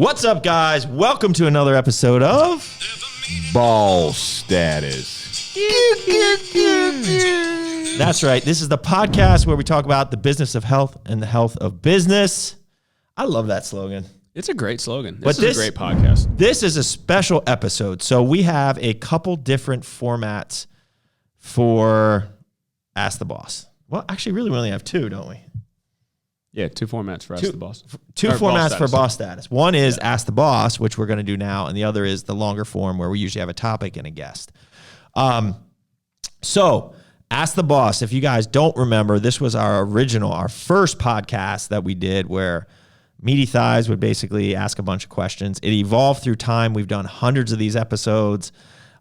What's up, guys? Welcome to another episode of Ball Status. That's right. This is the podcast where we talk about the business of health and the health of business. I love that slogan. It's a great slogan. This is a great podcast. This is a special episode. So we have a couple different formats for Ask the Boss. Well, actually, really, we only have two, don't we? Yeah, two formats for Ask the Boss. Two formats for Boss Status. One is Ask the Boss, which we're going to do now, and the other is the longer form where we usually have a topic and a guest. So Ask the Boss, if you guys don't remember, this was our first podcast that we did where Meaty Thighs would basically ask a bunch of questions. It evolved through time. We've done hundreds of these episodes.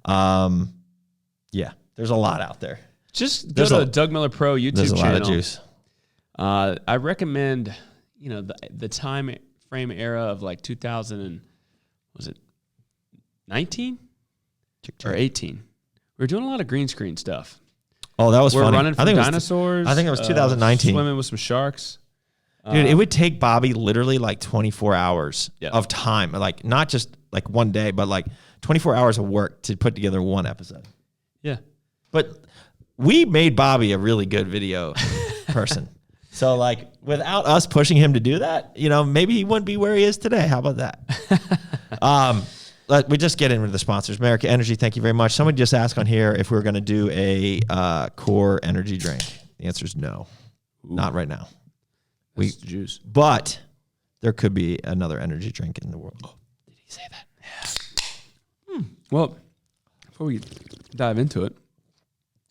Yeah, there's a lot out there. Just go to the Doug Miller Pro YouTube channel. There's a lot of juice. I recommend, the time frame era of like 2000 and, was it 19 or 18? We were doing a lot of green screen stuff. Oh, that was funny. We're running from dinosaurs. I think it was 2019. Swimming with some sharks. Dude, it would take Bobby literally like 24 hours of time. Like not just like one day, but like 24 hours of work to put together one episode. Yeah. But we made Bobby a really good video person. So like without us pushing him to do that, maybe he wouldn't be where he is today. How about that? We just get into the sponsors. America Energy, thank you very much. Somebody just asked on here if we were going to do a Core energy drink. The answer is no. Ooh. Not right now. That's juice. But there could be another energy drink in the world. Oh, did he say that? Yeah. Well, before we dive into it,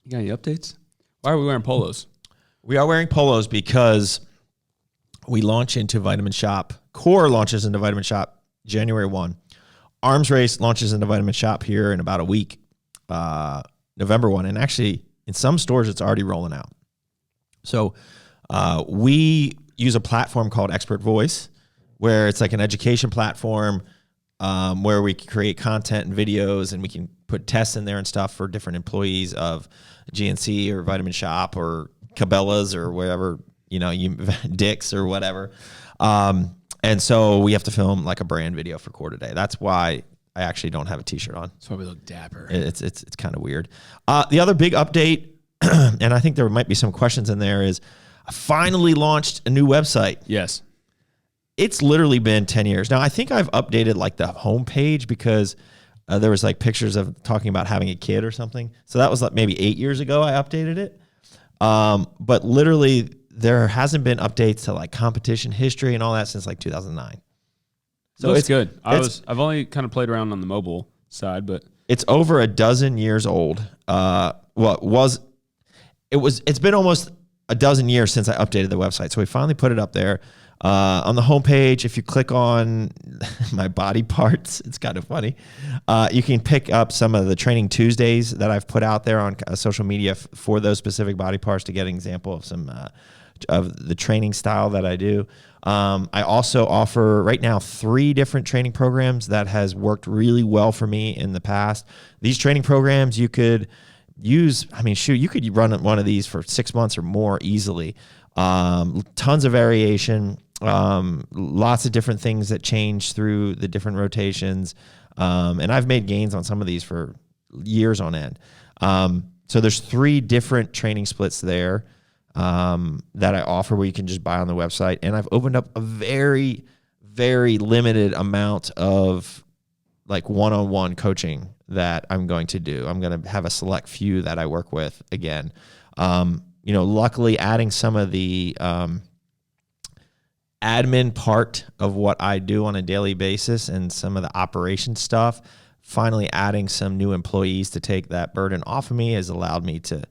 you got any updates? Why are we wearing polos? We are wearing polos because we launch into Vitamin Shop. Core launches into Vitamin Shop January 1. Arms Race launches into Vitamin Shop here in about a week, November 1. And actually, in some stores, it's already rolling out. So we use a platform called Expert Voice, where it's like an education platform where we can create content and videos, and we can put tests in there and stuff for different employees of GNC or Vitamin Shop or Cabela's or wherever, Dick's or whatever. And so we have to film like a brand video for Core today. That's why I actually don't have a t-shirt on. That's why we look dapper. It's kind of weird. The other big update, and I think there might be some questions in there, is I finally launched a new website. Yes. It's literally been 10 years. Now, I think I've updated like the homepage because there was like pictures of talking about having a kid or something. So that was like maybe 8 years ago I updated it. But literally there hasn't been updates to like competition history and all that since like 2009. So it's good. I've only kind of played around on the mobile side, but it's over a dozen years old. It's been almost a dozen years since I updated the website. So we finally put it up there. On the homepage, if you click on my body parts, it's kind of funny. You can pick up some of the Training Tuesdays that I've put out there on social media for those specific body parts to get an example of some of the training style that I do. I also offer right now 3 different training programs that has worked really well for me in the past. These training programs you could use, you could run one of these for 6 months or more easily. Tons of variation. Lots of different things that change through the different rotations. And I've made gains on some of these for years on end. So there's 3 different training splits there that I offer where you can just buy on the website. And I've opened up a very, very limited amount of like one-on-one coaching that I'm going to do. I'm going to have a select few that I work with again. Luckily adding some of the admin part of what I do on a daily basis and some of the operation stuff, finally adding some new employees to take that burden off of me has allowed me to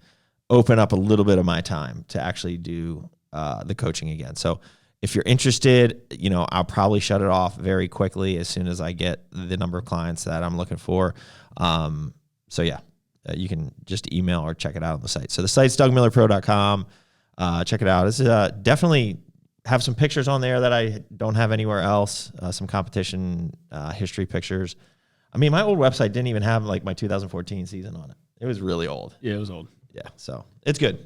open up a little bit of my time to actually do the coaching again. So if you're interested, I'll probably shut it off very quickly as soon as I get the number of clients that I'm looking for. You can just email or check it out on the site. So the site's DougMillerPro.com. Check it out. It's definitely have some pictures on there that I don't have anywhere else. Some competition history pictures. My old website didn't even have like my 2014 season on it. It was really old. Yeah, it was old. Yeah, so it's good.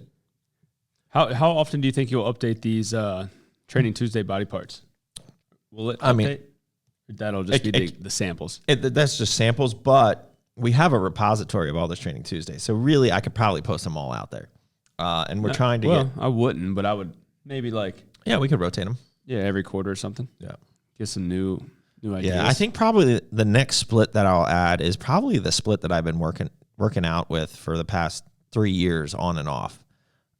How often do you think you'll update these Training Tuesday body parts? Will it update? That'll just be the samples. That's just samples, but we have a repository of all this Training Tuesday. So really, I could probably post them all out there. And we're trying to get... I wouldn't, but I would maybe like... Yeah, we could rotate them. Yeah, every quarter or something. Yeah. Get some new ideas. Yeah, I think probably the next split that I'll add is probably the split that I've been working out with for the past 3 years on and off.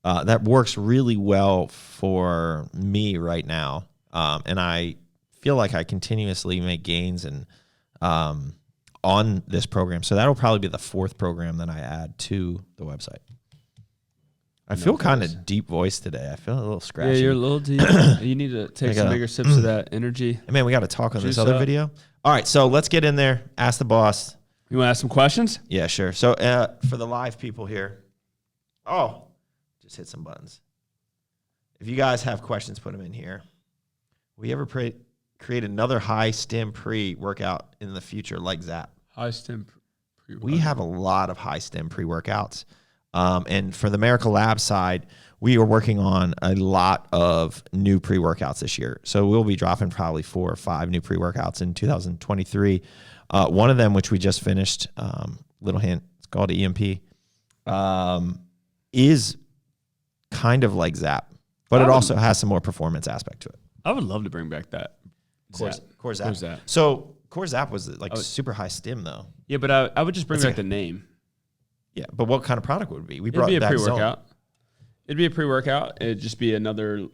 That works really well for me right now. And I feel like I continuously make gains and on this program. So that'll probably be the 4th program that I add to the website. I feel kind of deep voice today. I feel a little scratchy. Yeah, you're a little deep. You need to take some bigger sips of that energy. Hey man, we got to talk on this other video. All right, so let's get in there. Ask the boss. You want to ask some questions? Yeah, sure. So for the live people here, just hit some buttons. If you guys have questions, put them in here. Will you ever create another high stim pre-workout in the future like Zap? High stim pre-workout. We have a lot of high stim pre-workouts. And for the Miracle Lab side, we are working on a lot of new pre-workouts this year. So we'll be dropping probably 4 or 5 new pre-workouts in 2023. One of them, which we just finished, little hint, it's called EMP, is kind of like Zap, but it also has some more performance aspect to it. I would love to bring back that. Core Zap. So Core Zap was like super high stim though. Yeah, but I would just bring back the name. Yeah, but what kind of product would it be? It'd be a pre-workout. It'd be a pre-workout. It'd just be another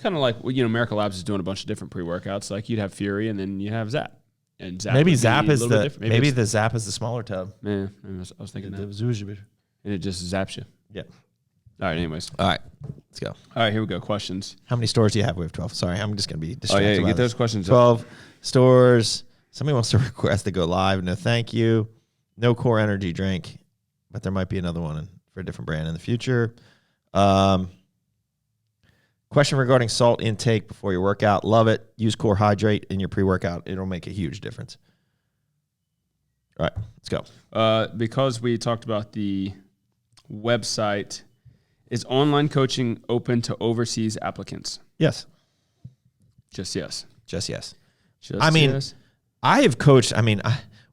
kind of like, Miracle Labs is doing a bunch of different pre-workouts. Like you'd have Fury and then you have Zap. And Zap maybe Zap is the Zap is the smaller tub. Yeah, I was thinking that. And it just zaps you. Yeah. All right, anyways. All right, let's go. All right, here we go. Questions. How many stores do you have? We have 12. Sorry, I'm just going to be distracted. Oh, yeah, get those questions 12 stores. Somebody wants to request to go live. No, thank you. No Core energy drink, but there might be another one for a different brand in the future. Question regarding salt intake before your workout. Love it. Use Core Hydrate in your pre-workout. It'll make a huge difference. All right, let's go. Because we talked about the website, is online coaching open to overseas applicants? Yes. Just yes. Just yes. Yes. I have coached.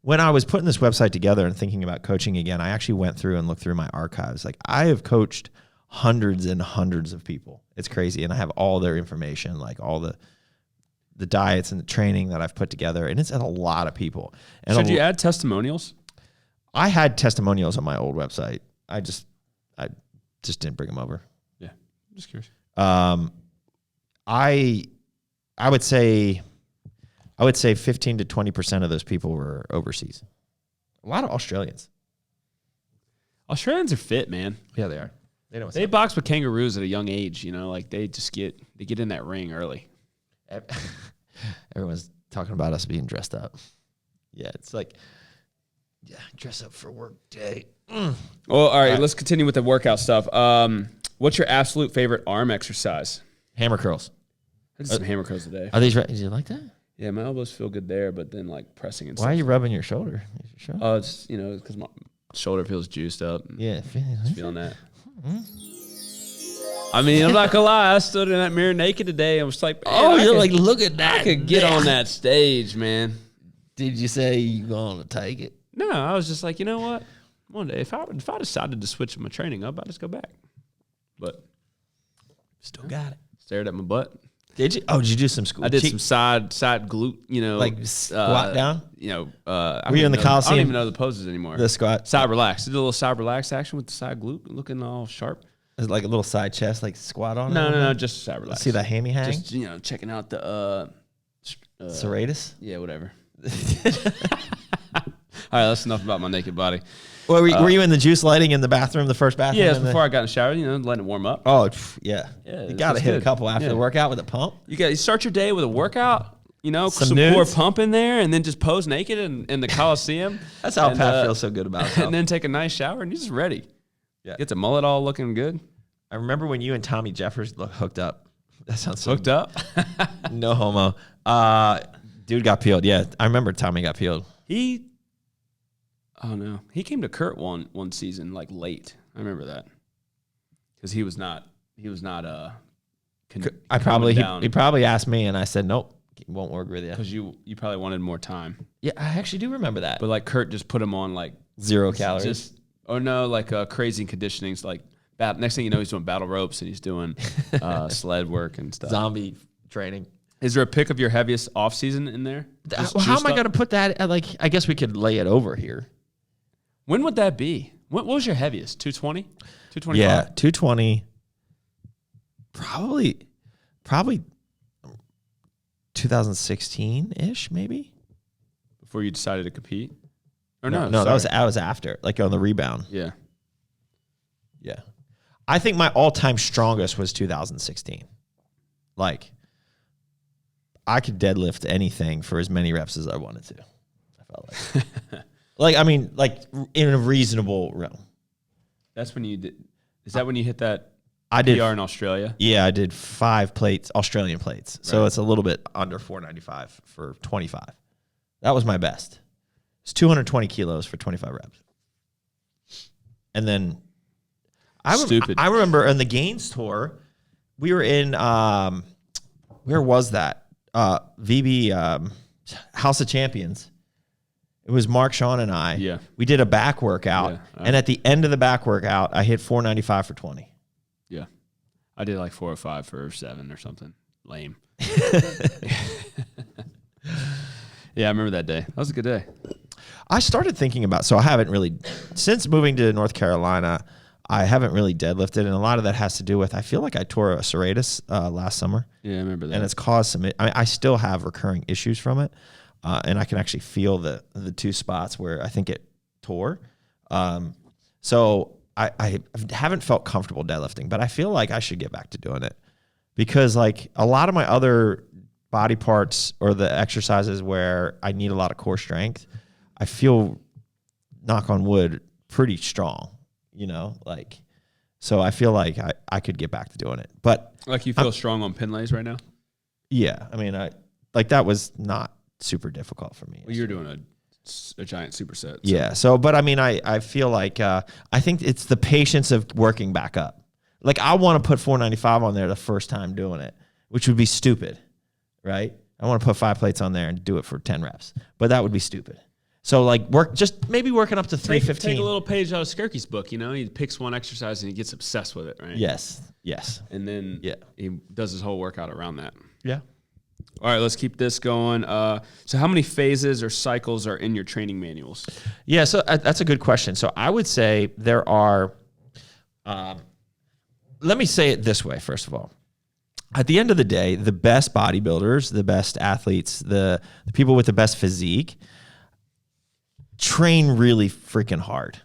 When I was putting this website together and thinking about coaching again, I actually went through and looked through my archives. Like I have coached hundreds and hundreds of people. It's crazy. And I have all their information, like all the diets and the training that I've put together. And it's a lot of people. And should you add testimonials? I had testimonials on my old website. I just didn't bring them over. Yeah. I'm just curious. I would say 15 to 20% of those people were overseas. A lot of Australians. Australians are fit, man. Yeah, they are. They box with kangaroos at a young age, like they just get in that ring early. Everyone's talking about us being dressed up. Yeah, it's like, dress up for work day. Well, all right, let's continue with the workout stuff. What's your absolute favorite arm exercise? Hammer curls. I did some hammer curls today. Are these right? Did you like that? Yeah, my elbows feel good there, but then like pressing and stuff. Why are you rubbing your shoulder? Oh, it's because my shoulder feels juiced up. Yeah, feeling that. I mean, I'm not gonna lie. I stood in that mirror naked today and was like, look at that. I could get on that stage, man. Did you say you gonna take it? No, I was just like, you know what? One day, if I decided to switch my training up, I'd just go back. But still got it. Stared at my butt. Did you? Oh, did you do some school? I did some side glute, like squat down. Were you in the Coliseum? I don't even know the poses anymore. The squat, side relax. Did a little side relax action with the side glute, looking all sharp. Is it like a little side chest, like squat on? No, just side relax. See that hammy hang? Just checking out the serratus. Yeah, whatever. All right, that's enough about my naked body. Well, were you in the juice lighting in the bathroom, the first bathroom? Yeah, before I got in the shower, letting it warm up. Oh, yeah. You got to hit a couple after the workout with a pump. You start your day with a workout, some core pump in there, and then just pose naked in the Coliseum. That's how Pat feels so good about it. And then take a nice shower, and you're just ready. Yeah. Get the mullet all looking good. I remember when you and Tommy Jeffers hooked up. That sounds so hooked up? No homo. Dude got peeled. Yeah, I remember Tommy got peeled. Oh no, he came to Kurt one season like late. I remember that because he was not. He probably asked me, and I said nope. won't work with you. Because you probably wanted more time. Yeah, I actually do remember that. But like Kurt just put him on like 0 calories. Crazy conditionings. Like next thing you know, he's doing battle ropes and he's doing sled work and stuff. Zombie training. Is there a pick of your heaviest off season in there? Well, how am I going to put that? I guess we could lay it over here. When would that be? What was your heaviest? 220? 225? Yeah, 220. Probably 2016-ish, maybe. Before you decided to compete? Or no, that was after, like on the rebound. Yeah. Yeah. I think my all-time strongest was 2016. Like, I could deadlift anything for as many reps as I wanted to. I felt like. like in a reasonable realm. That's when you did. Is that when you hit that I did PR in Australia? Yeah, I did 5 plates, Australian plates. Right. So it's a little bit under 495 for 25. That was my best. It's 220 kilos for 25 reps. And then I remember on the Gains tour, we were in where was that? VB House of Champions. It was Mark, Sean, and I. Yeah. We did a back workout, and at the end of the back workout, I hit 495 for 20. Yeah. I did like 405 for 7 or something. Lame. Yeah, I remember that day. That was a good day. I started thinking about, so I haven't really, since moving to North Carolina, I haven't really deadlifted, and a lot of that has to do with, I feel like I tore a serratus last summer. Yeah, I remember that. And it's caused some, I still have recurring issues from it, and I can actually feel the 2 spots where I think it tore. So I haven't felt comfortable deadlifting, but I feel like I should get back to doing it because like a lot of my other body parts or the exercises where I need a lot of core strength, I feel, knock on wood, pretty strong, so I feel like I could get back to doing it. But like you feel strong on pin lays right now? Yeah. I mean, that was not super difficult for me. Well, you're doing a giant superset. So. Yeah. So, but I mean, I feel like I think it's the patience of working back up. Like I want to put 495 on there the first time doing it, which would be stupid, right? I want to put 5 plates on there and do it for 10 reps, but that would be stupid. So like maybe working up to 315. Take a little page out of Skirky's book, he picks one exercise and he gets obsessed with it, right? Yes. And then he does his whole workout around that. Yeah. All right, let's keep this going. So how many phases or cycles are in your training manuals? Yeah, so that's a good question. So I would say there are, let me say it this way, first of all. At the end of the day, the best bodybuilders, the best athletes, the people with the best physique train really freaking hard.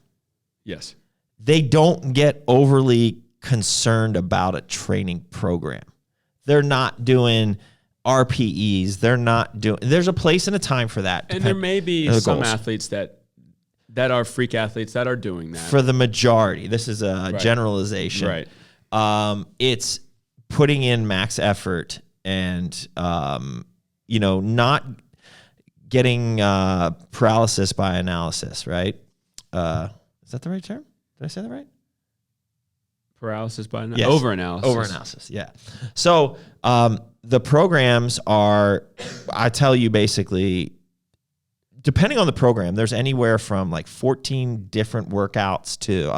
Yes. They don't get overly concerned about a training program. They're not doing RPEs. There's a place and a time for that. And there may be some athletes that are freak athletes that are doing that. For the majority, this is a generalization. Right. It's putting in max effort and, not getting paralysis by analysis, right? Is that the right term? Did I say that right? Paralysis by analysis? Yes. Over-analysis. Over-analysis, yeah. So the programs are, I tell you basically, depending on the program, there's anywhere from like 14 different workouts to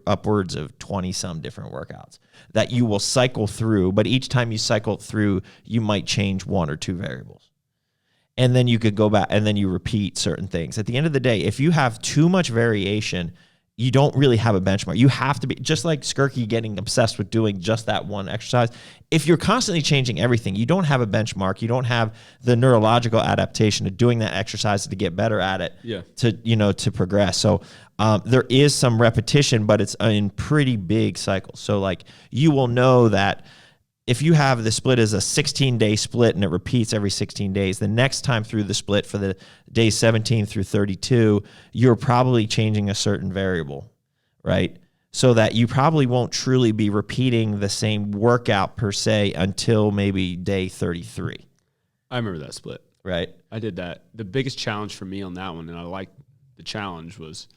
upwards of 20-some different workouts that you will cycle through, but each time you cycle through, you might change 1 or 2 variables. And then you could go back and then you repeat certain things. At the end of the day, if you have too much variation, you don't really have a benchmark. You have to be, just like Skirky getting obsessed with doing just that one exercise. If you're constantly changing everything, you don't have a benchmark. You don't have the neurological adaptation of doing that exercise to get better at it, to progress. So there is some repetition, but it's in pretty big cycles. So like you will know that if you have the split as a 16-day split and it repeats every 16 days, the next time through the split for the days 17 through 32, you're probably changing a certain variable, right? So that you probably won't truly be repeating the same workout per se until maybe day 33. I remember that split. Right. I did that. The biggest challenge for me on that one, and I liked the challenge, was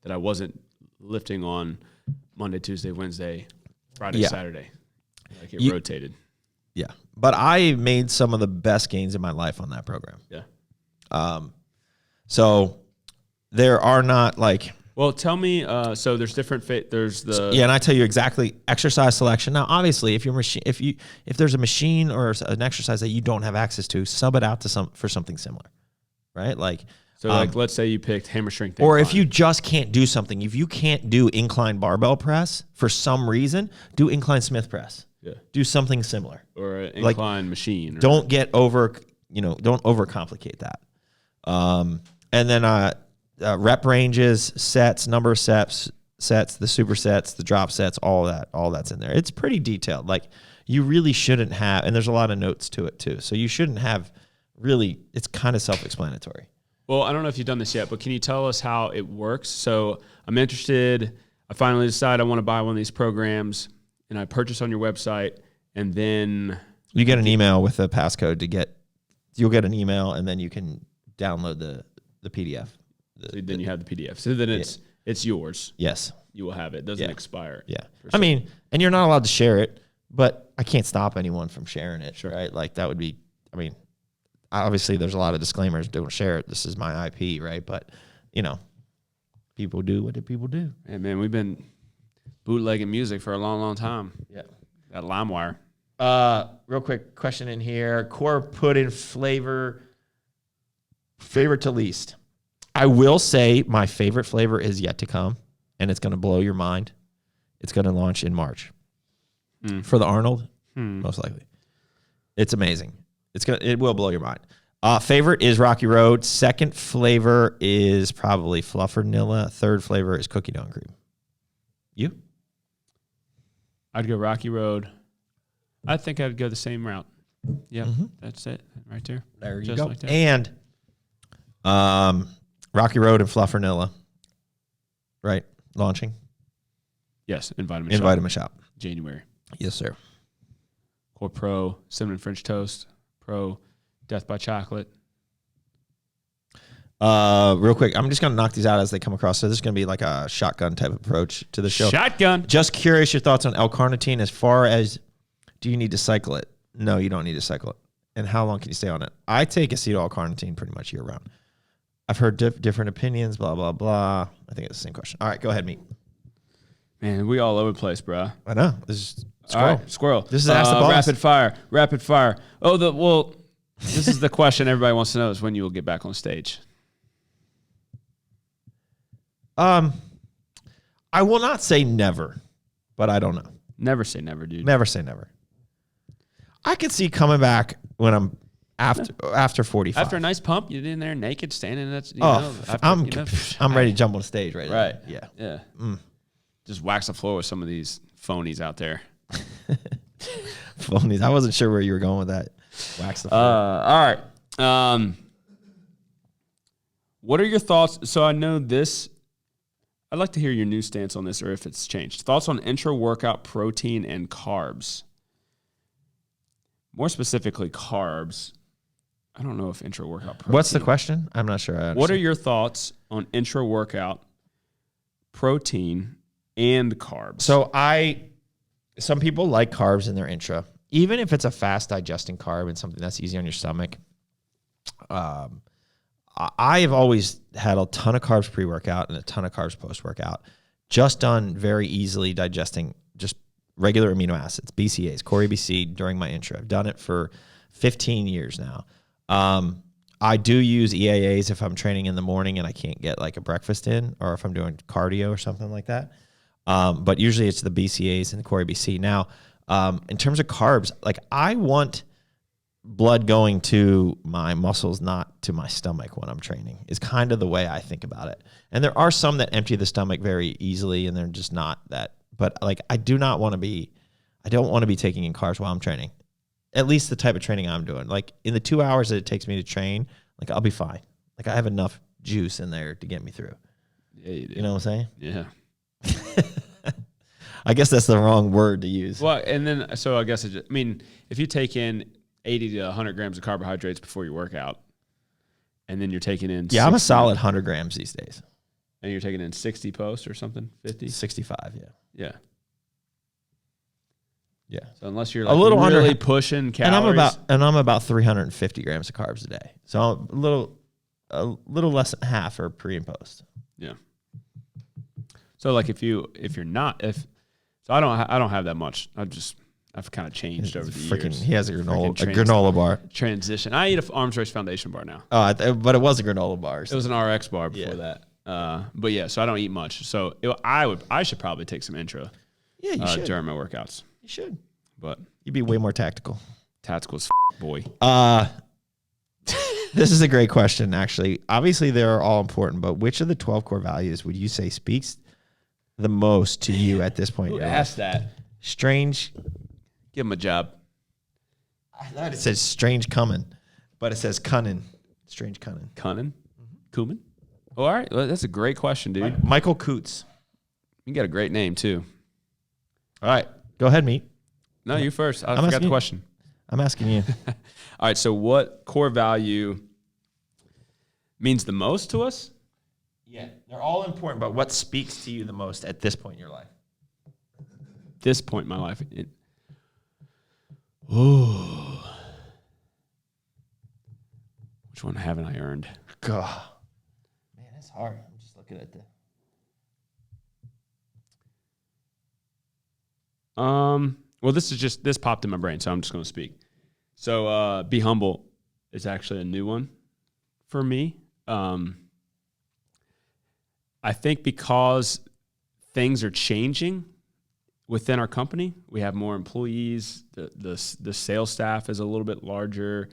that I wasn't lifting on Monday, Tuesday, Wednesday, Friday, Saturday. Like it rotated. Yeah. But I made some of the best gains in my life on that program. Yeah. So there are not like... Well, tell me, so there's different there's the... Yeah, and I tell you exactly exercise selection. Now, obviously, if there's a machine or an exercise that you don't have access to, sub it out to for something similar, right? Like, so like, let's say you picked hammer strength or incline. if you just can't do something, if you can't do incline barbell press for some reason, do incline Smith press. Yeah. Do something similar. Or an incline machine. Don't get don't overcomplicate that. And then rep ranges, sets, number of sets, the supersets, the drop sets, all that's in there. It's pretty detailed. Like, you really shouldn't have, and there's a lot of notes to it too. So you shouldn't have really, it's kind of self-explanatory. Well, I don't know if you've done this yet, but can you tell us how it works? So I'm interested. I finally decide I want to buy one of these programs, and I purchase on your website, and then you get an email with a passcode you'll get an email, and then you can download the PDF. So then you have the PDF. So then it's yours. Yes. You will have it. It doesn't expire. Yeah. I mean, and you're not allowed to share it, but I can't stop anyone from sharing it, right? Like, that would be, I mean, obviously there's a lot of disclaimers. Don't share it. This is my IP, right? But, people do what people do. Hey, man, we've been bootlegging music for a long, long time. Yeah. That LimeWire. Real quick question in here. Core Pudd'N flavor, favorite to least. I will say my favorite flavor is yet to come, and it's going to blow your mind. It's going to launch in March for the Arnold, most likely. It's amazing. It will blow your mind. Favorite is Rocky Road. Second flavor is probably Fluffernilla. Third flavor is Cookie Dough and Cream. You? I'd go Rocky Road. I think I'd go the same route. Yeah, that's it right there. There you Just go. like that. And Rocky Road and Fluffernilla, right? Launching. Yes, in Vitamin Shop. January. Yes, sir. Core Pro, Cinnamon French Toast, Pro, Death by Chocolate. Real quick, I'm just going to knock these out as they come across. So this is going to be like a shotgun type approach to the show. Shotgun. Just curious your thoughts on L-Carnitine as far as, do you need to cycle it? No, you don't need to cycle it. And how long can you stay on it? I take acetyl L-Carnitine pretty much year round. I've heard different opinions, blah, blah, blah. I think it's the same question. All right, go ahead, Meat. Man, we all over the place, bro. I know. This is Squirrel. All right, Squirrel. This is Ask the Boss. Rapid fire. Oh, this is the question everybody wants to know is when you will get back on stage. I will not say never, but I don't know. Never say never, dude. Never say never. I could see coming back when I'm after 45. After a nice pump, you're in there naked, standing. That's I'm ready to jump on the stage right now. Right. Yeah. Yeah. Just wax the floor with some of these phonies out there. Phonies. I wasn't sure where you were going with that. Wax the floor. All right. What are your thoughts? So I know this. I'd like to hear your new stance on this, or if it's changed. Thoughts on intra-workout protein and carbs. More specifically, carbs. I don't know if intra-workout protein. What's the question? I'm not sure I understand. What are your thoughts on intra-workout protein and carbs? So some people like carbs in their intra, even if it's a fast digesting carb and something that's easy on your stomach. I have always had a ton of carbs pre-workout and a ton of carbs post-workout, just done very easily digesting just regular amino acids, BCAAs, Core ABC during my intra. I've done it for 15 years now. I do use EAAs if I'm training in the morning and I can't get like a breakfast in, or if I'm doing cardio or something like that. But usually it's the BCAAs and the Core ABC. Now, in terms of carbs, like, I want blood going to my muscles, not to my stomach when I'm training, is kind of the way I think about it. And there are some that empty the stomach very easily and they're just not that. But like, I don't want to be taking in carbs while I'm training. At least the type of training I'm doing. Like, in the 2 hours that it takes me to train, like, I'll be fine. Like, I have enough juice in there to get me through. Yeah, you do. You know what I'm saying? Yeah. I guess that's the wrong word to use. Well, and then, so I guess, if you take in 80 to 100 grams of carbohydrates before your workout, and then you're taking in... Yeah, 60, I'm a solid 100 grams these days. And you're taking in 60 post or something? 50? 65, yeah. Yeah. Yeah. So unless you're A little really under- pushing And calories, I'm about 350 grams of carbs a day. So I'm a little less than half are pre and post. yeah. So like if you're not so I don't have that much. I've kind of changed over the years. He has a granola bar. Transition. I eat a Arms Race Foundation bar now. But it was a granola bar. It was an RX bar before that. But yeah, so I don't eat much. So I should probably take some intra. Yeah, you should. During my workouts. You should. But you'd be way more tactical. Tactical as boy. This is a great question, actually. Obviously, they're all important, but which of the 12 core values would you say speaks the most to you at this point? Who asked that? Strange. Give him a job. I thought it says strange coming, but it says cunning. Strange cunning. Cunning? Cumin? Oh, all right. Well, that's a great question, dude. Michael Coots. You got a great name, too. All right. Go ahead, Meat. No, you first. I forgot the question. I'm asking you. All right. So what core value means the most to us? Yeah. They're all important, but what speaks to you the most at this point in your life? This point in my life. Which one haven't I earned? God. Man, that's hard. I'm just looking at the... Well, this popped in my brain, so I'm just going to speak. So, be humble is actually a new one for me. I think because things are changing within our company, we have more employees. The sales staff is a little bit larger.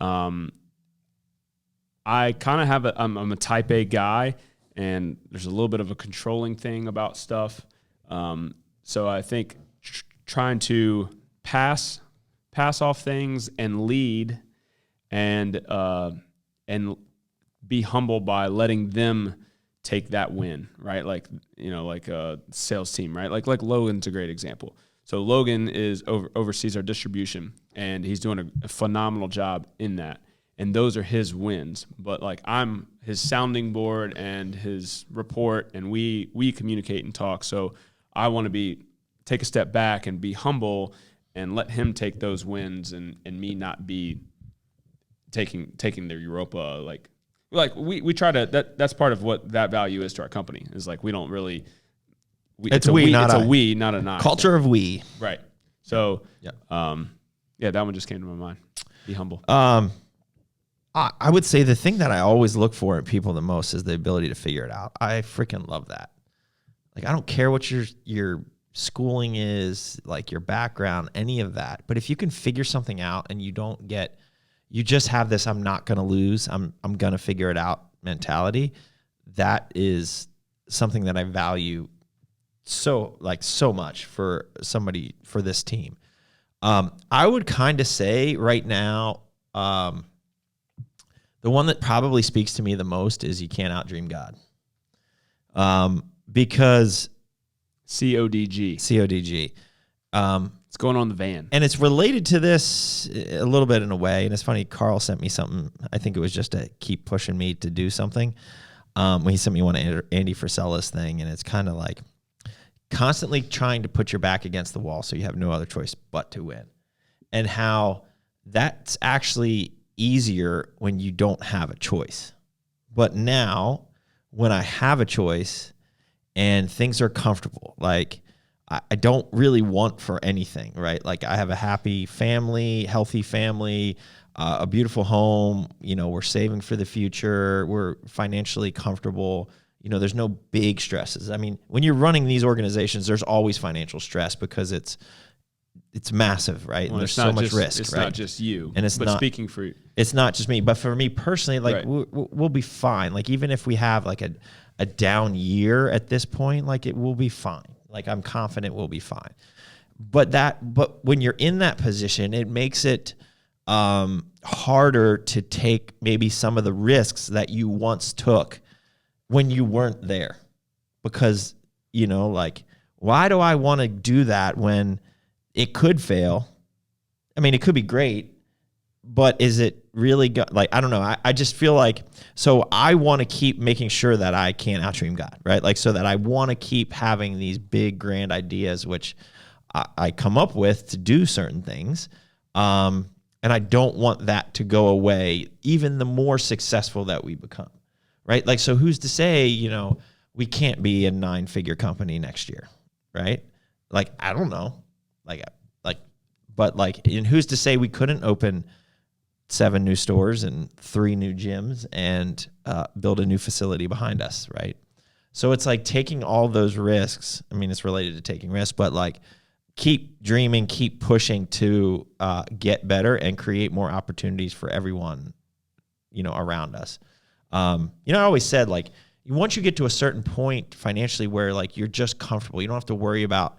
I kind of I'm a type A guy, and there's a little bit of a controlling thing about stuff. So I think trying to pass off things and lead and be humble by letting them take that win, right? Like a sales team, right? Like Logan's a great example. So Logan oversees our distribution, and he's doing a phenomenal job in that. And those are his wins. But like I'm his sounding board and his report, and we communicate and talk. So I want to take a step back and be humble and let him take those wins and me not be taking their Europa. Like we try to, that's part of what that value is to our company, is like we don't really, it's a we, not an I. Culture of we. Right. So, yeah, that one just came to my mind. Be humble. I would say the thing that I always look for in people the most is the ability to figure it out. I freaking love that. Like, I don't care what your schooling is, like your background, any of that. But if you can figure something out and you just have this, I'm not going to lose, I'm going to figure it out mentality, that is something that I value so much for this team. I would kind of say right now, the one that probably speaks to me the most is you can't outdream God. Because CODG. It's going on the van. And it's related to this a little bit in a way. And it's funny, Carl sent me something. I think it was just to keep pushing me to do something. He sent me one Andy Frisella's thing, and it's kind of like constantly trying to put your back against the wall so you have no other choice but to win. And how that's actually easier when you don't have a choice. But now, when I have a choice and things are comfortable, like I don't really want for anything, right? Like I have a happy family, healthy family, a beautiful home, we're saving for the future, we're financially comfortable, there's no big stresses. I mean, when you're running these organizations, there's always financial stress because it's massive, right? Well, and there's so much risk, it's right? not just you, and it's but not speaking for you. It's not just me, but for me personally, like right. we'll be fine. Like even if we have like a down year at this point, like it will be fine. Like I'm confident we'll be fine. But when you're in that position, it makes it harder to take maybe some of the risks that you once took when you weren't there. Because, like, why do I want to do that when it could fail? I mean, it could be great, but is it really I don't know. I just feel like, so I want to keep making sure that I can't outdream God, right? Like, so that I want to keep having these big, grand ideas, which I come up with to do certain things. And I don't want that to go away, even the more successful that we become, right? Like, so who's to say, we can't be a 9-figure company next year, right? Like, I don't know. And who's to say we couldn't open 7 new stores and 3 new gyms and build a new facility behind us, right? So it's like taking all those risks. I mean, it's related to taking risks, but like keep dreaming, keep pushing to get better and create more opportunities for everyone, around us. I always said, like, once you get to a certain point financially where like you're just comfortable, you don't have to worry about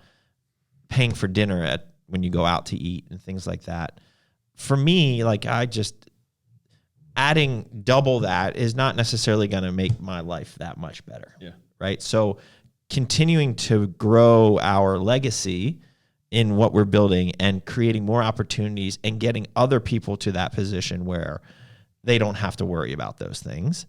paying for dinner when you go out to eat and things like that. For me, like, adding double that is not necessarily going to make my life that much better. Yeah. Right. So continuing to grow our legacy in what we're building and creating more opportunities and getting other people to that position where they don't have to worry about those things,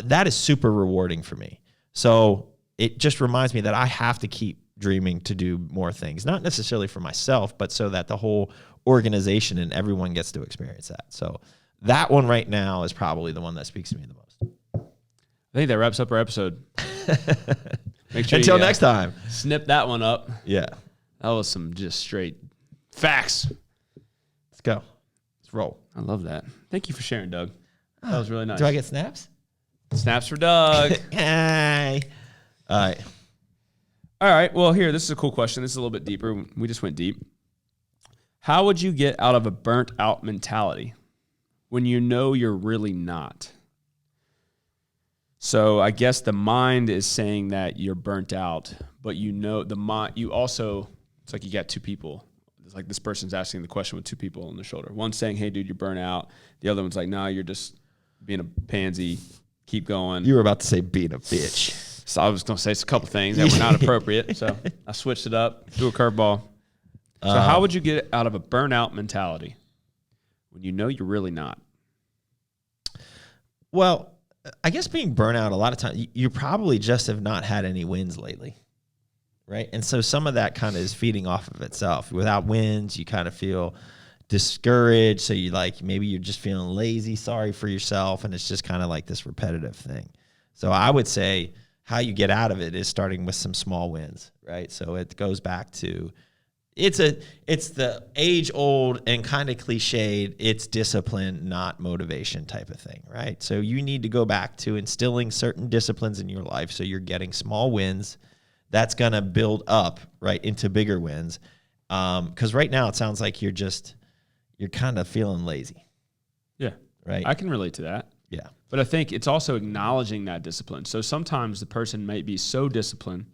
that is super rewarding for me. So it just reminds me that I have to keep dreaming to do more things, not necessarily for myself, but so that the whole organization and everyone gets to experience that. So that one right now is probably the one that speaks to me the most. I think that wraps up our episode. Make sure Until next time. Snip that one up. Yeah. That was some just straight facts. Let's go. Let's roll. I love that. Thank you for sharing, Doug. That was really nice. Do I get snaps? Snaps for Doug. Hey. All right. All right. Well, here, this is a cool question. This is a little bit deeper. We just went deep. How would you get out of a burnt out mentality when you know you're really not? So I guess the mind is saying that you're burnt out, but the mind, you also, it's like you got 2 people. It's like this person's asking the question with 2 people on their shoulder. One's saying, hey, dude, you're burnt out. The other one's like, nah, you're just being a pansy. Keep going. You were about to say being a bitch. So I was going to say a couple things that were not appropriate. So I switched it up, threw a curveball. So how would you get out of a burnout mentality when you know you're really not? Well, I guess being burnout, a lot of times, you probably just have not had any wins lately, right? And so some of that kind of is feeding off of itself. Without wins, you kind of feel discouraged. So maybe you're just feeling lazy, sorry for yourself, and it's just kind of like this repetitive thing. So I would say how you get out of it is starting with some small wins, right? So it goes back to, it's the age-old and kind of cliched, it's discipline, not motivation type of thing, right? So you need to go back to instilling certain disciplines in your life so you're getting small wins. That's going to build up, right, into bigger wins. Because right now it sounds like you're kind of feeling lazy. Yeah. Right? I can relate to that. Yeah. But I think it's also acknowledging that discipline. So sometimes the person might be so disciplined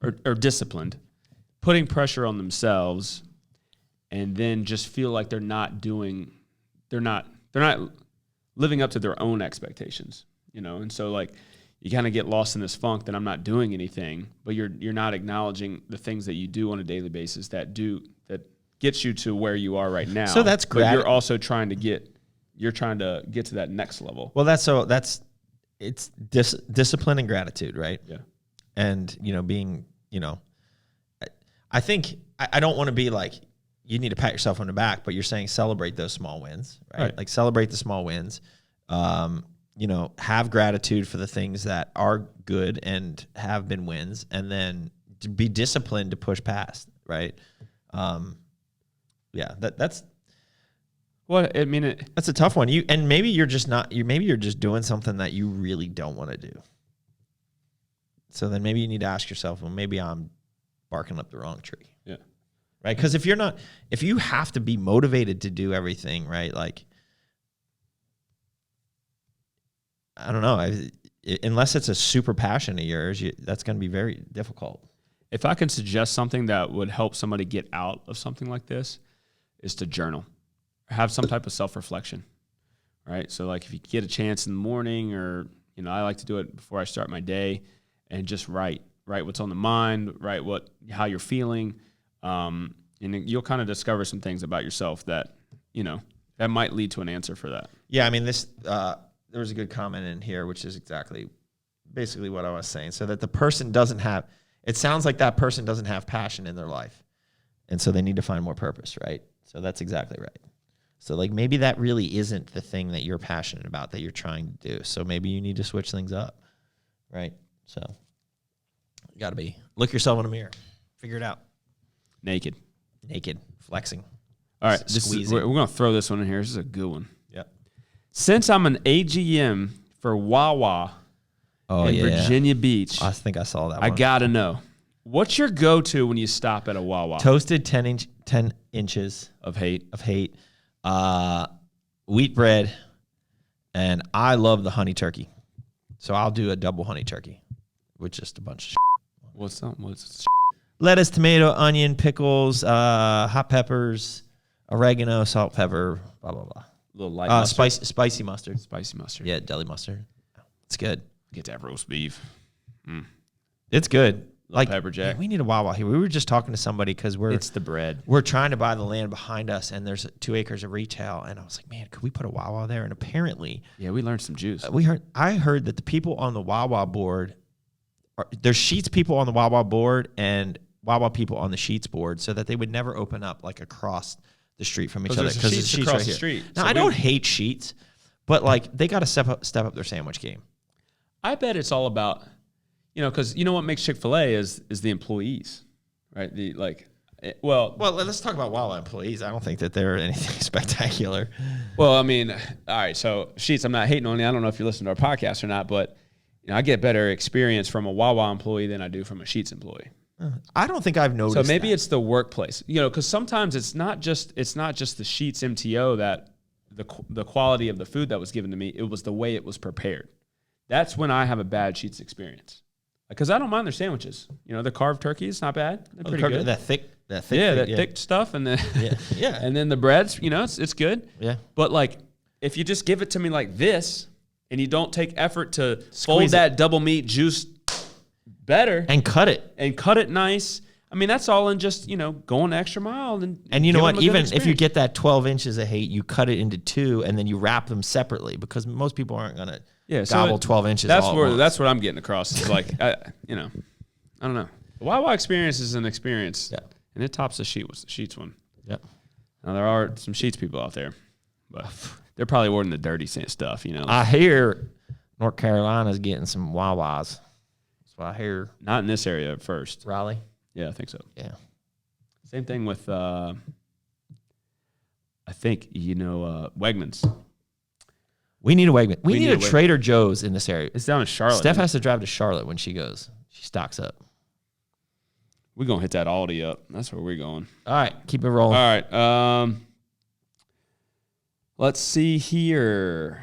or disciplined, putting pressure on themselves, and then just feel like they're not living up to their own expectations, And so like you kind of get lost in this funk that I'm not doing anything, but you're not acknowledging the things that you do on a daily basis that gets you to where you are right now. So that's great. But you're also trying to get to that next level. Well, it's discipline and gratitude, right? Yeah. And, being, I think I don't want to be like, you need to pat yourself on the back, but you're saying celebrate those small wins, right? Like celebrate the small wins, have gratitude for the things that are good and have been wins, and then to be disciplined to push past, right? That's well, I mean, that's a tough one. Maybe you're just doing something that you really don't want to do. So then maybe you need to ask yourself, well, maybe I'm barking up the wrong tree. Yeah. Right. Because if you have to be motivated to do everything, right? Like, I don't know, unless it's a super passion of yours, that's going to be very difficult. If I can suggest something that would help somebody get out of something like this, is to journal. Have some type of self-reflection, right? So like if you get a chance in the morning, or, I like to do it before I start my day, and just write what's on the mind, write how you're feeling. And you'll kind of discover some things about yourself that, that might lead to an answer for that. Yeah. I mean, there was a good comment in here, which is basically what I was saying. So that the person it sounds like that person doesn't have passion in their life. And so they need to find more purpose, right? So that's exactly right. So like maybe that really isn't the thing that you're passionate about that you're trying to do. So maybe you need to switch things up, right? So you got to look yourself in a mirror, figure it out. Naked, flexing. All right, we're going to throw this one in here. This is a good one. Yep. Since I'm an AGM for Wawa in Virginia Beach, I think I saw that one. I got to know, what's your go-to when you stop at a Wawa? Toasted 10 inches of hate. Wheat bread, and I love the honey turkey. So I'll do a double honey turkey with just a bunch of What's lettuce, tomato, onion, pickles, hot peppers, oregano, salt, pepper, blah, blah, blah. Little light mustard. Spicy mustard. Spicy mustard. Yeah, deli mustard. It's good. Get that roast beef. It's good. Like pepper jack. Man, we need a Wawa here. We were just talking to somebody because it's the bread. We're trying to buy the land behind us, and there's 2 acres of retail. And I was like, man, could we put a Wawa there? And apparently, we learned some juice. I heard that the people on the Wawa board, there's Sheets people on the Wawa board and Wawa people on the Sheets board, so that they would never open up like across the street from each other because Sheets Sheets across right the here. street. Now I don't hate Sheets, but like they got to step up their sandwich game. I bet it's all about, because what makes Chick-fil-A is the employees, right? Well, let's talk about Wawa employees. I don't think that they're anything spectacular. Well, I mean, all right. So Sheets, I'm not hating on you. I don't know if you listen to our podcast or not, but I get better experience from a Wawa employee than I do from a Sheets employee. I don't think I've noticed. So maybe it's the workplace, because sometimes it's not just the Sheets MTO that the quality of the food that was given to me. It was the way it was prepared. That's when I have a bad Sheets experience. Because I don't mind their sandwiches. The carved turkey is not bad. They're pretty good. That thick. Thick stuff, and then and then the breads. It's good. Yeah. But like, if you just give it to me like this, and you don't take effort to fold that double meat juice better and cut it nice. I mean, that's all in just going the extra mile and you know what? Even if you get that 12 inches of hate, you cut it into 2 and then you wrap them separately because most people aren't gonna gobble 12 inches. That's what I'm getting across. It's like I don't know. The Wawa experience is an experience, and it tops the Sheets one. Yep. Now there are some Sheets people out there, but they're probably ordering the dirty stuff. I hear North Carolina's getting some Wawas. That's what I hear. Not in this area at first. Raleigh. Yeah, I think so. Yeah. Same thing with I think Wegmans. We need a Wegman. We need a Trader Joe's in this area. It's down in Charlotte. Steph has to drive to Charlotte when she goes. She stocks up. We're going to hit that Aldi up. That's where we're going. All right. Keep it rolling. All right. Let's see here.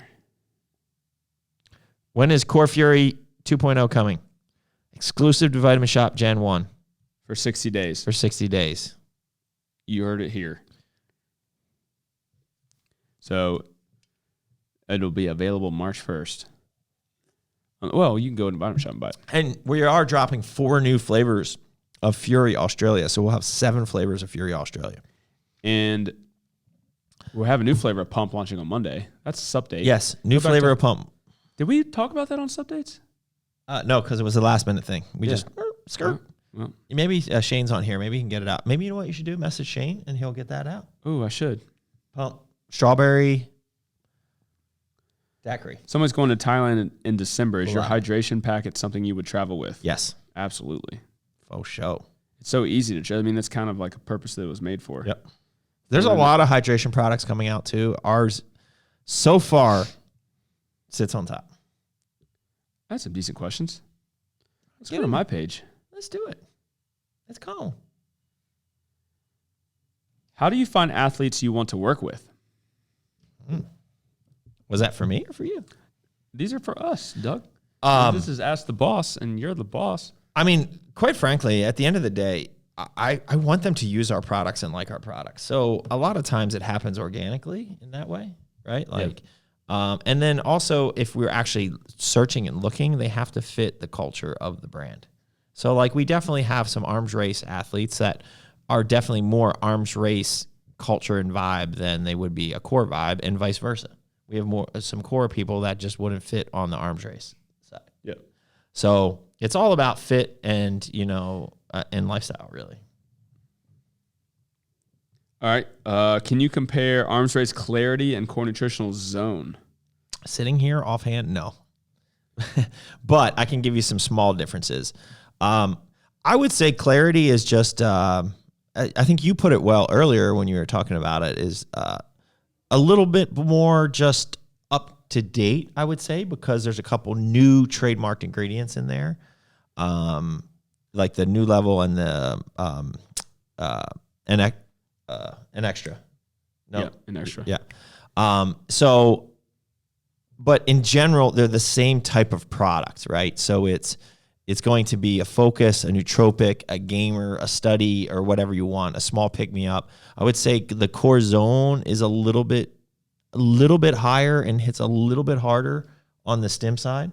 When is Core Fury 2.0 coming? Exclusive to Vitamin Shop Gen 1. For 60 days. For 60 days. You heard it here. So it'll be available March 1st. Well, you can go to Vitamin Shop and buy it. And we are dropping 4 new flavors of Fury Australia. So we'll have 7 flavors of Fury Australia. And we'll have a new flavor of Pump launching on Monday. That's a Sup date. Yes, new flavor of Pump. Did we talk about that on Sup dates? No, because it was a last minute thing. We just skirt. Well, maybe Shane's on here. Maybe he can get it out. Maybe you know what you should do? Message Shane and he'll get that out. Oh, I should. Pump. Strawberry daiquiri. Someone's going to Thailand in December. Is your hydration packet something you would travel with? Yes. Absolutely. Oh, show. It's so easy to. I mean, that's kind of like a purpose that it was made for. Yep. There's a lot of hydration products coming out too. Ours, so far, sits on top. That's some decent questions. Let's get on my page. Let's do it. Let's go. How do you find athletes you want to work with? Was that for me or for you? These are for us, Doug. This is Ask the Boss, and you're the boss. I mean, quite frankly, at the end of the day, I want them to use our products and like our products. So a lot of times it happens organically in that way, right? Like, and then also if we're actually searching and looking, they have to fit the culture of the brand. So like we definitely have some arms race athletes that are definitely more arms race culture and vibe than they would be a core vibe, and vice versa. We have some core people that just wouldn't fit on the arms race side. Yeah. So it's all about fit and, and lifestyle, really. All right. Can you compare Arms Race Clarity and Core Nutritional Zone? Sitting here offhand, no. But I can give you some small differences. I would say Clarity is just, I think you put it well earlier when you were talking about it, is a little bit more just up to date, I would say, because there's a couple new trademarked ingredients in there, like the New Level and the an extra. No, Yeah, an extra. Yeah. So, but in general, they're the same type of product, right? So it's going to be a focus, a nootropic, a gamer, a study, or whatever you want, a small pick-me-up. I would say the Core Zone is a little bit higher and hits a little bit harder on the stim side.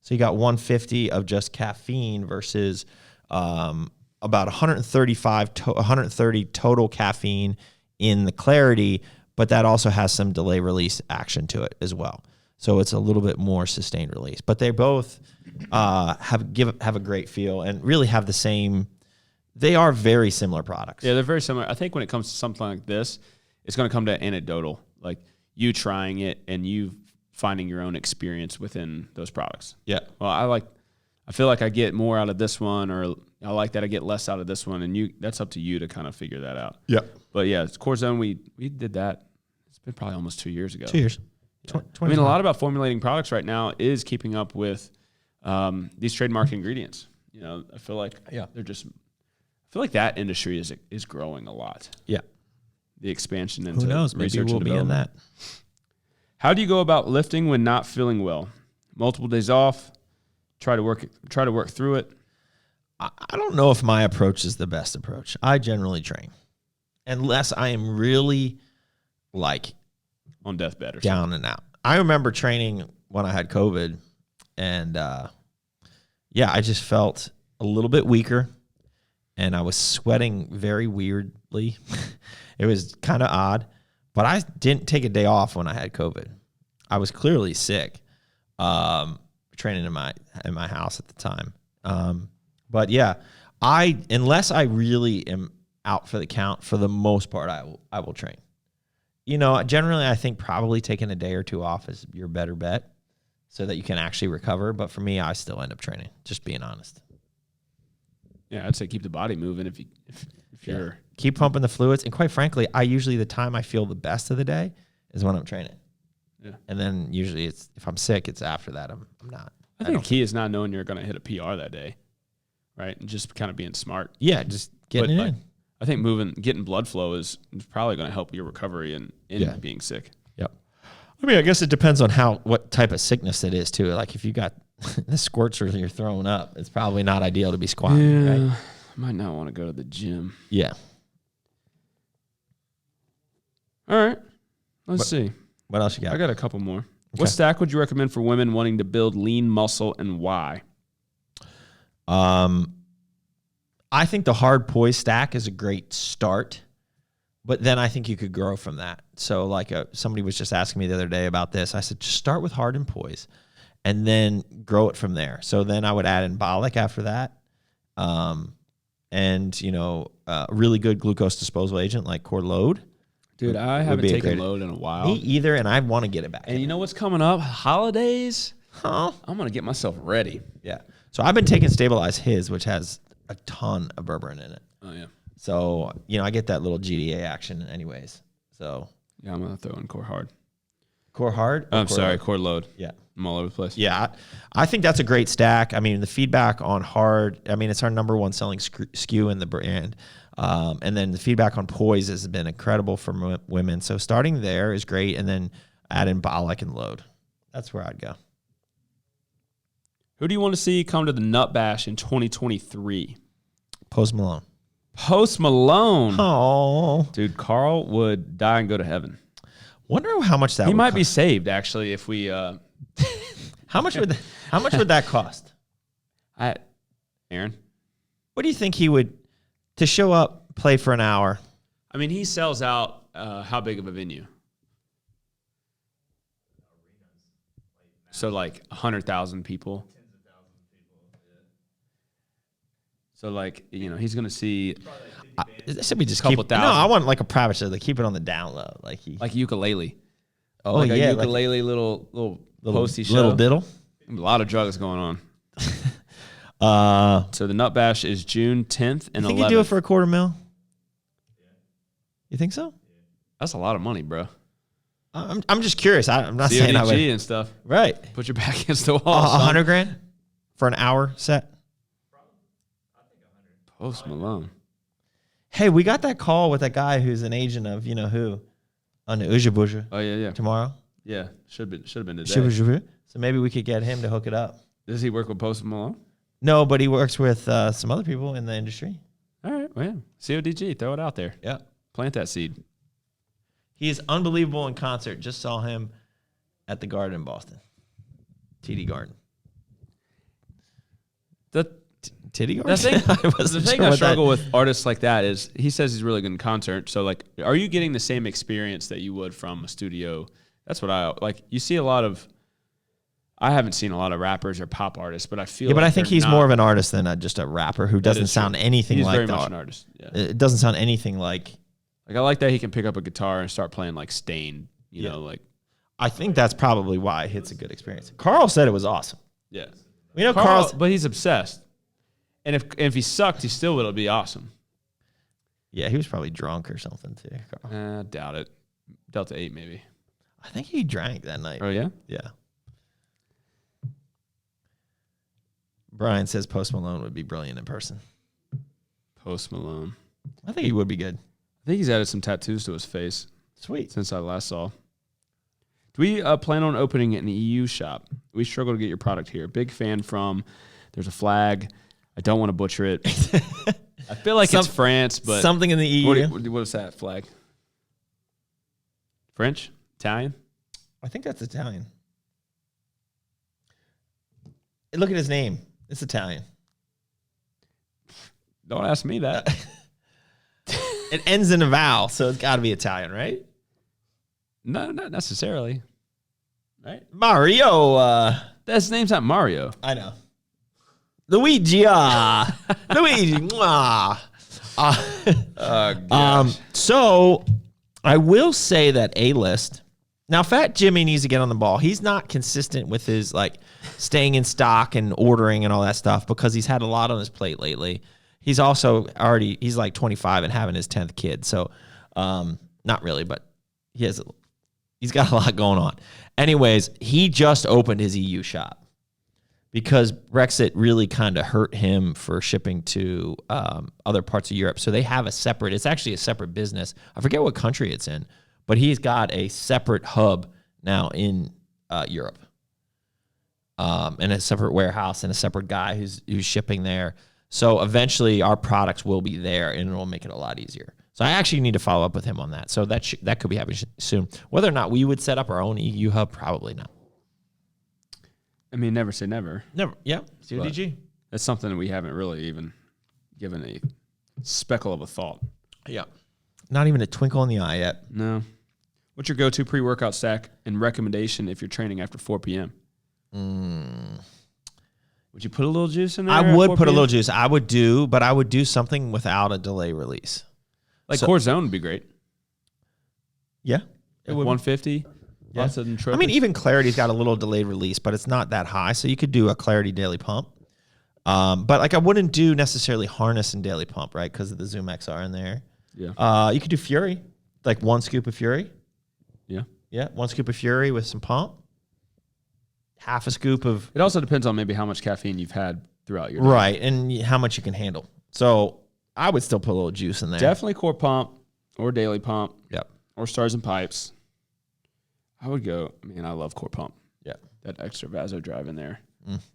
So you got 150 of just caffeine versus about 130 total caffeine in the Clarity, but that also has some delay release action to it as well. So it's a little bit more sustained release. But they both have a great feel and really have the same. They are very similar products. Yeah, they're very similar. I think when it comes to something like this, it's going to come to anecdotal, like you trying it and you finding your own experience within those products. Yeah. Well, I feel like I get more out of this one, or I like that I get less out of this one, and that's up to you to kind of figure that out. Yeah. But yeah, it's Core Zone. We did that. It's been probably almost 2 years ago. 2 years. Yeah. I mean, a lot about formulating products right now is keeping up with these trademark ingredients. You know, I feel like that industry is growing a lot. Yeah. The expansion into who knows? Maybe research we'll and be in development. that. How do you go about lifting when not feeling well? Multiple days off. Try to work through it. I don't know if my approach is the best approach. I generally train, unless I am really like On deathbed or down and out. I remember training when I had COVID, and I just felt a little bit weaker, and I was sweating very weirdly. It was kind of odd, but I didn't take a day off when I had COVID. I was clearly sick, training in my house at the time. But yeah, unless I really am out for the count, for the most part, I will train. You know, generally, I think probably taking a day or two off is your better bet so that you can actually recover. But for me, I still end up training, just being honest. Yeah, I'd say keep the body moving if you're... Keep pumping the fluids. And quite frankly, the time I feel the best of the day is when I'm training. Yeah. And then usually if I'm sick, it's after that. I'm not. I think the key is not knowing you're going to hit a PR that day, right? And just kind of being smart. Yeah, just getting it in. I think getting blood flow is probably going to help your recovery and being sick. Yep. I mean, I guess it depends on what type of sickness it is too. Like if you got the squirts or you're throwing up, it's probably not ideal to be squatting. Yeah, right? might not want to go to the gym. Yeah. All right. Let's see. What else you got? I got a couple more. Okay. What stack would you recommend for women wanting to build lean muscle, and why? I think the hard poise stack is a great start, but then I think you could grow from that. So like somebody was just asking me the other day about this. I said, just start with hard and poise and then grow it from there. So then I would add embolic after that. And really good glucose disposal agent like Core Load. Dude, I haven't taken Load in a while. Me either, and I want to get it back. And you know what's coming up? Holidays. Huh? I'm going to get myself ready. Yeah. So I've been taking Stabilize His, which has a ton of berberine in it. Oh, yeah. So, I get that little GDA action anyways. So. Yeah, I'm going to throw in Core Hard. Core Hard? I'm sorry, Core Load. Yeah. I'm all over the place. Yeah. I think that's a great stack. I mean, the feedback on Hard, it's our number one selling SKU in the brand. And then the feedback on Poise has been incredible for women. So starting there is great. And then add embolic and Load. That's where I'd go. Who do you want to see come to the Nut Bash in 2023? Post Malone. Post Malone. Oh. Dude, Carl would die and go to heaven. Wonder how much that he would might cost. Be saved, actually, if we... How much would that cost? Aaron? What do you think he would... To show up, play for an hour? I mean, he sells out how big of a venue? So like 100,000 people. So like, he's going to see This should be just Couple keep. No, thousand. I want like a private show. Like keep it on the down low. Like he. like ukulele. Oh like yeah, a ukulele little posty show. little diddle. A lot of drugs going on. So the Nut Bash is June 10th and 11th. You think you do it for $250,000? You think so? That's a lot of money, bro. I'm just curious. I'm not saying I would. CODG and stuff. Right. Put your back against the wall. $100,000 for an hour set. Post Malone. Hey, we got that call with that guy who's an agent of who on the Ujabuja Oh yeah. tomorrow. Yeah, should have been today. So maybe we could get him to hook it up. Does he work with Post Malone? No, but he works with some other people in the industry. All right, well, yeah. CODG, throw it out there. Yeah. Plant that seed. He is unbelievable in concert. Just saw him at the Garden in Boston. TD Garden. Titty Garden? The thing I struggle with artists like that is he says he's really good in concert. So, like, are you getting the same experience that you would from a studio? That's what I like. You see a lot of. I haven't seen a lot of rappers or pop artists, but I feel. Yeah, but like I think he's more of an artist than just a rapper who doesn't sound anything he's like very that. much an artist. Yeah. It doesn't sound anything like. Like I like that he can pick up a guitar and start playing like Stain. You know, like. I think that's probably why it's a good experience. Carl said it was awesome. Yeah. Carl's. But he's obsessed. And if he sucked, he still would be awesome. Yeah, he was probably drunk or something too. Carl. Doubt it. Delta 8 maybe. I think he drank that night. Oh yeah. Yeah. Brian says Post Malone would be brilliant in person. Post Malone. I think he would be good. I think he's added some tattoos to his face. Sweet. Since I last saw. Do we plan on opening an EU shop? We struggle to get your product here. Big fan from. There's a flag. I don't want to butcher it. I feel like it's France, but something in the EU. What is that flag? French? Italian? I think that's Italian. Look at his name. It's Italian. Don't ask me that. It ends in a vowel, so it's got to be Italian, right? No, not necessarily. Right? Mario. His name's not Mario. I know. Luigi. Luigi. So I will say that A-list. Now, Fat Jimmy needs to get on the ball. He's not consistent with his staying in stock and ordering and all that stuff because he's had a lot on his plate lately. He's also he's like 25 and having his 10th kid. So not really, but he's got a lot going on. Anyways, he just opened his EU shop because Brexit really kind of hurt him for shipping to other parts of Europe. So they have it's actually a separate business. I forget what country it's in, but he's got a separate hub now in Europe and a separate warehouse and a separate guy who's shipping there. So eventually our products will be there and it will make it a lot easier. So I actually need to follow up with him on that. So that could be happening soon. Whether or not we would set up our own EU hub, probably not. I mean, never say never. Never. Yeah. CODG. That's something that we haven't really even given a speckle of a thought. Yeah. Not even a twinkle in the eye yet. No. What's your go-to pre-workout stack and recommendation if you're training after 4 p.m.? Would you put a little juice in there? I would put a little juice. I would do something without a delay release. Like Core Zone would be great. Yeah. It would. 150. Yeah. Lots of nootropics. I mean, even Clarity's got a little delayed release, but it's not that high. So you could do a Clarity daily pump. But I wouldn't do necessarily harness and daily pump, right? Because of the Zoom XR in there. Yeah. You could do Fury, like 1 scoop of Fury. Yeah. Yeah. 1 scoop of Fury with some pump. Half a scoop of. It also depends on maybe how much caffeine you've had throughout your day. Right. And how much you can handle. So I would still put a little juice in there. Definitely core pump or daily pump. Yep. Or stars and pipes. I would go, I love core pump. Yeah. That extra vasodrive in there.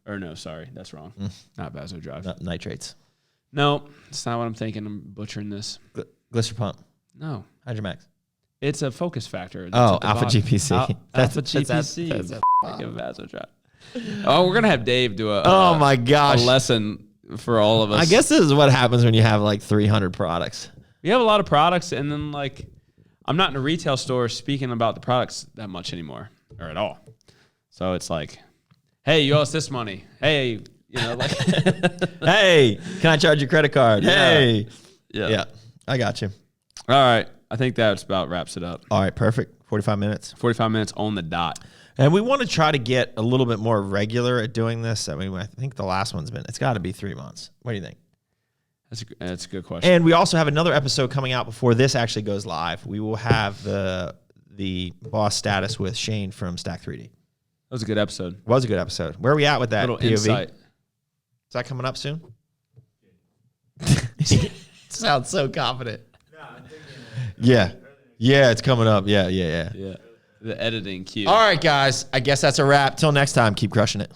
Or no, sorry, that's wrong. Not vasodrive. Nitrates. No, it's not what I'm thinking. I'm butchering this. Glycer pump. No. Hydromax. It's a focus factor. Alpha GPC. Alpha GPC. That's fucking vasodrive. Oh, we're going to have Dave do oh my gosh. a lesson for all of us. I guess this is what happens when you have like 300 products. We have a lot of products, and then I'm not in a retail store speaking about the products that much anymore or at all. So it's like, hey, you owe us this money. Hey, You know, like Hey, can I charge your credit card? Yeah. Hey. yeah. Yeah, I got you. All right. I think that's about wraps it up. All right, perfect. 45 minutes. 45 minutes on the dot. And we want to try to get a little bit more regular at doing this. I mean, I think the last one's been, it's got to be 3 months. What do you think? That's a good question. And we also have another episode coming out before this actually goes live. We will have the boss status with Shane from Stack 3D. That was a good episode. Was a good episode. Where are we at with that? Little POV? insight. Is that coming up soon? Sounds so confident. Yeah. Yeah, it's coming up. Yeah. Yeah. The editing cue. All right, guys. I guess that's a wrap. Till next time, keep crushing it.